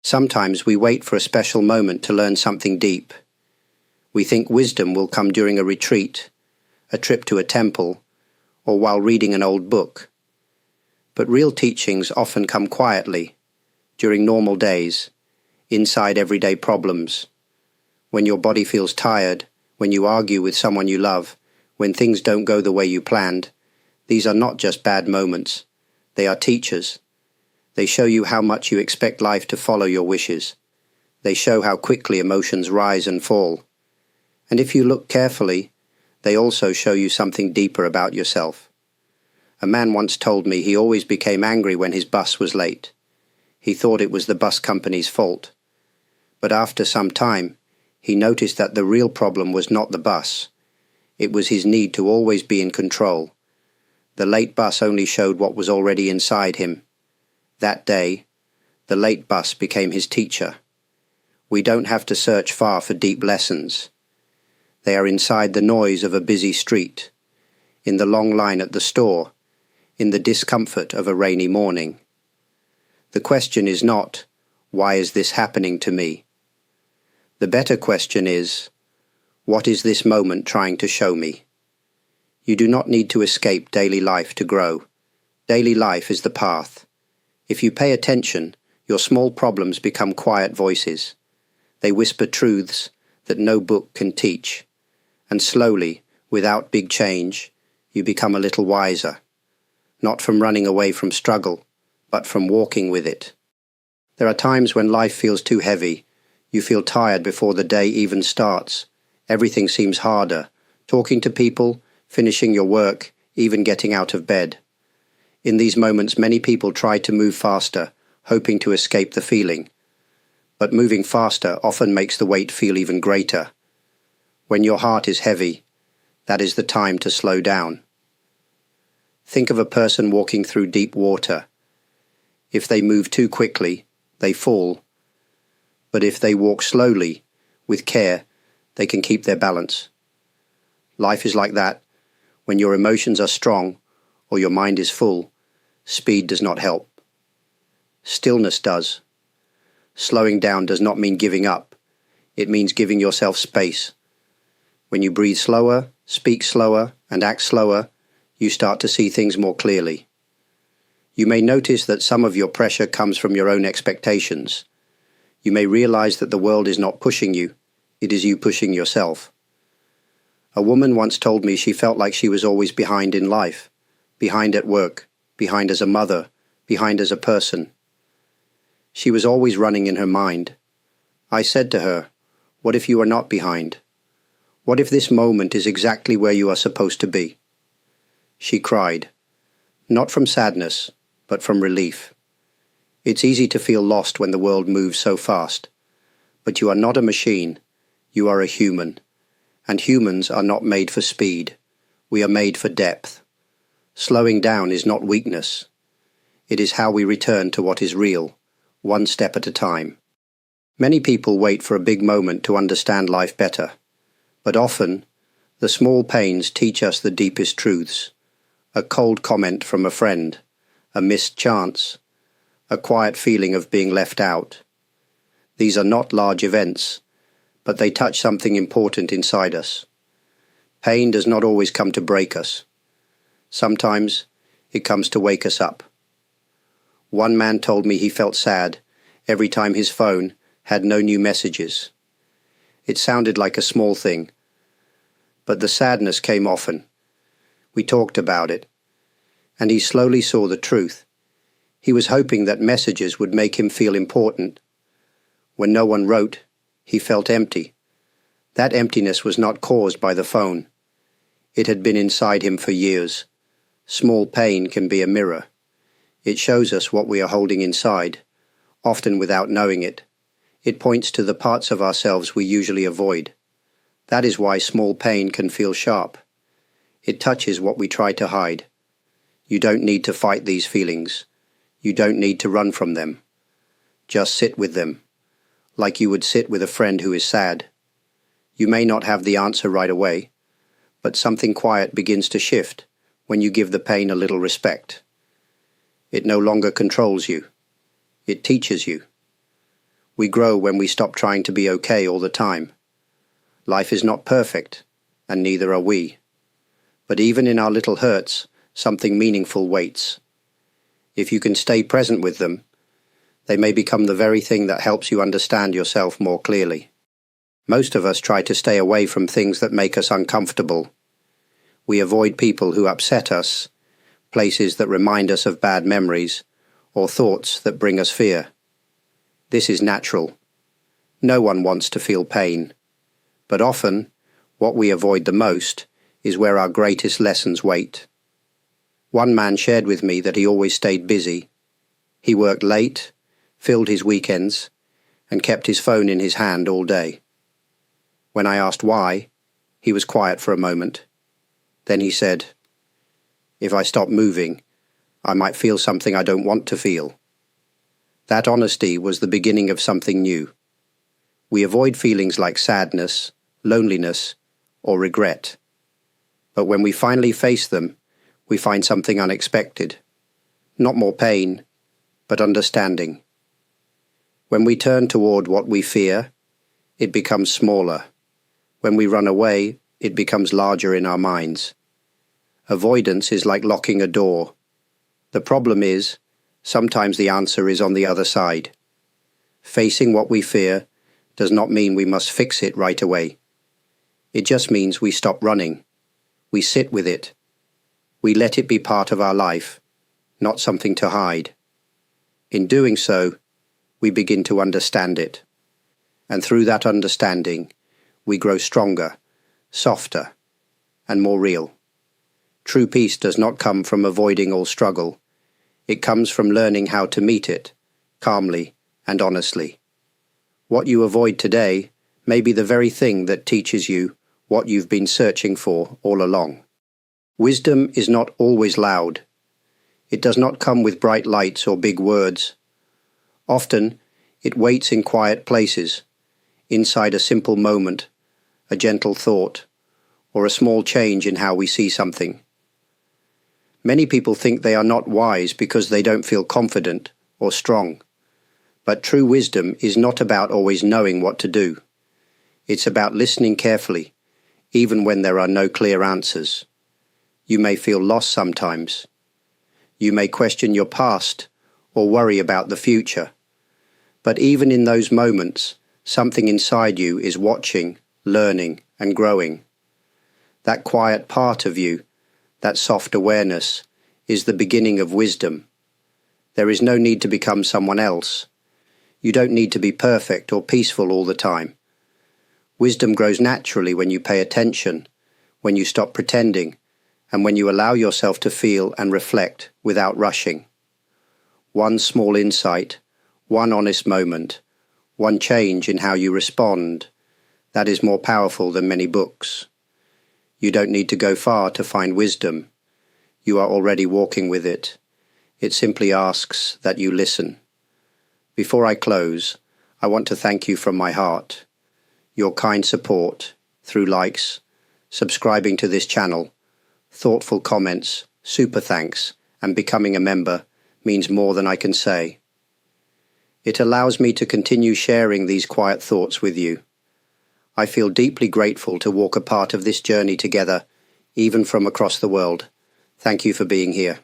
Sometimes we wait for a special moment to learn something deep. We think wisdom will come during a retreat, a trip to a temple, or while reading an old book. But real teachings often come quietly, during normal days, inside everyday problems. When your body feels tired, when you argue with someone you love, when things don't go the way you planned, these are not just bad moments. They are teachers. They show you how much you expect life to follow your wishes. They show how quickly emotions rise and fall. And if you look carefully, they also show you something deeper about yourself. A man once told me he always became angry when his bus was late. He thought it was the bus company's fault. But after some time, he noticed that the real problem was not the bus. It was his need to always be in control. The late bus only showed what was already inside him. That day, the late bus became his teacher. We don't have to search far for deep lessons. They are inside the noise of a busy street, in the long line at the store, in the discomfort of a rainy morning. The question is not, why is this happening to me? The better question is, what is this moment trying to show me? You do not need to escape daily life to grow. Daily life is the path. If you pay attention, your small problems become quiet voices. They whisper truths that no book can teach. And slowly, without big change, you become a little wiser. Not from running away from struggle, but from walking with it. There are times when life feels too heavy. You feel tired before the day even starts. Everything seems harder. Talking to people, finishing your work, even getting out of bed. In these moments, many people try to move faster, hoping to escape the feeling. But moving faster often makes the weight feel even greater. When your heart is heavy, that is the time to slow down. Think of a person walking through deep water. If they move too quickly, they fall. But if they walk slowly, with care, they can keep their balance. Life is like that. When your emotions are strong, or your mind is full, speed does not help. Stillness does. Slowing down does not mean giving up. It means giving yourself space. When you breathe slower, speak slower, and act slower, you start to see things more clearly. You may notice that some of your pressure comes from your own expectations. You may realize that the world is not pushing you, it is you pushing yourself. A woman once told me she felt like she was always behind in life, behind at work, behind as a mother, behind as a person. She was always running in her mind. I said to her, "What if you are not behind? What if this moment is exactly where you are supposed to be?" She cried, not from sadness, but from relief. It's easy to feel lost when the world moves so fast. But you are not a machine, you are a human. And humans are not made for speed. We are made for depth. Slowing down is not weakness. It is how we return to what is real, one step at a time. Many people wait for a big moment to understand life better. But often, the small pains teach us the deepest truths. A cold comment from a friend, a missed chance, a quiet feeling of being left out. These are not large events, but they touch something important inside us. Pain does not always come to break us. Sometimes it comes to wake us up. One man told me he felt sad every time his phone had no new messages. It sounded like a small thing, but the sadness came often. We talked about it, and he slowly saw the truth. He was hoping that messages would make him feel important. When no one wrote, he felt empty. That emptiness was not caused by the phone. It had been inside him for years. Small pain can be a mirror. It shows us what we are holding inside, often without knowing it. It points to the parts of ourselves we usually avoid. That is why small pain can feel sharp. It touches what we try to hide. You don't need to fight these feelings. You don't need to run from them. Just sit with them, like you would sit with a friend who is sad. You may not have the answer right away, but something quiet begins to shift when you give the pain a little respect. It no longer controls you. It teaches you. We grow when we stop trying to be okay all the time. Life is not perfect, and neither are we. But even in our little hurts, something meaningful waits. If you can stay present with them, they may become the very thing that helps you understand yourself more clearly. Most of us try to stay away from things that make us uncomfortable. We avoid people who upset us, places that remind us of bad memories, or thoughts that bring us fear. This is natural. No one wants to feel pain. But often, what we avoid the most is where our greatest lessons wait. One man shared with me that he always stayed busy. He worked late, filled his weekends, and kept his phone in his hand all day. When I asked why, he was quiet for a moment. Then he said, "If I stop moving, I might feel something I don't want to feel." That honesty was the beginning of something new. We avoid feelings like sadness, loneliness, or regret. But when we finally face them, we find something unexpected. Not more pain, but understanding. When we turn toward what we fear, it becomes smaller. When we run away, it becomes larger in our minds. Avoidance is like locking a door. The problem is, sometimes the answer is on the other side. Facing what we fear does not mean we must fix it right away. It just means we stop running. We sit with it. We let it be part of our life, not something to hide. In doing so, we begin to understand it. And through that understanding, we grow stronger, softer, and more real. True peace does not come from avoiding all struggle. It comes from learning how to meet it, calmly and honestly. What you avoid today may be the very thing that teaches you what you've been searching for all along. Wisdom is not always loud. It does not come with bright lights or big words. Often, it waits in quiet places, inside a simple moment, a gentle thought, or a small change in how we see something. Many people think they are not wise because they don't feel confident or strong. But true wisdom is not about always knowing what to do. It's about listening carefully, even when there are no clear answers. You may feel lost sometimes. You may question your past or worry about the future. But even in those moments, something inside you is watching, learning, and growing. That quiet part of you, that soft awareness, is the beginning of wisdom. There is no need to become someone else. You don't need to be perfect or peaceful all the time. Wisdom grows naturally when you pay attention, when you stop pretending, and when you allow yourself to feel and reflect without rushing. One small insight, one honest moment, one change in how you respond, that is more powerful than many books. You don't need to go far to find wisdom. You are already walking with it. It simply asks that you listen. Before I close, I want to thank you from my heart. Your kind support, through likes, subscribing to this channel, thoughtful comments, super thanks, and becoming a member means more than I can say. It allows me to continue sharing these quiet thoughts with you. I feel deeply grateful to walk a part of this journey together, even from across the world. Thank you for being here.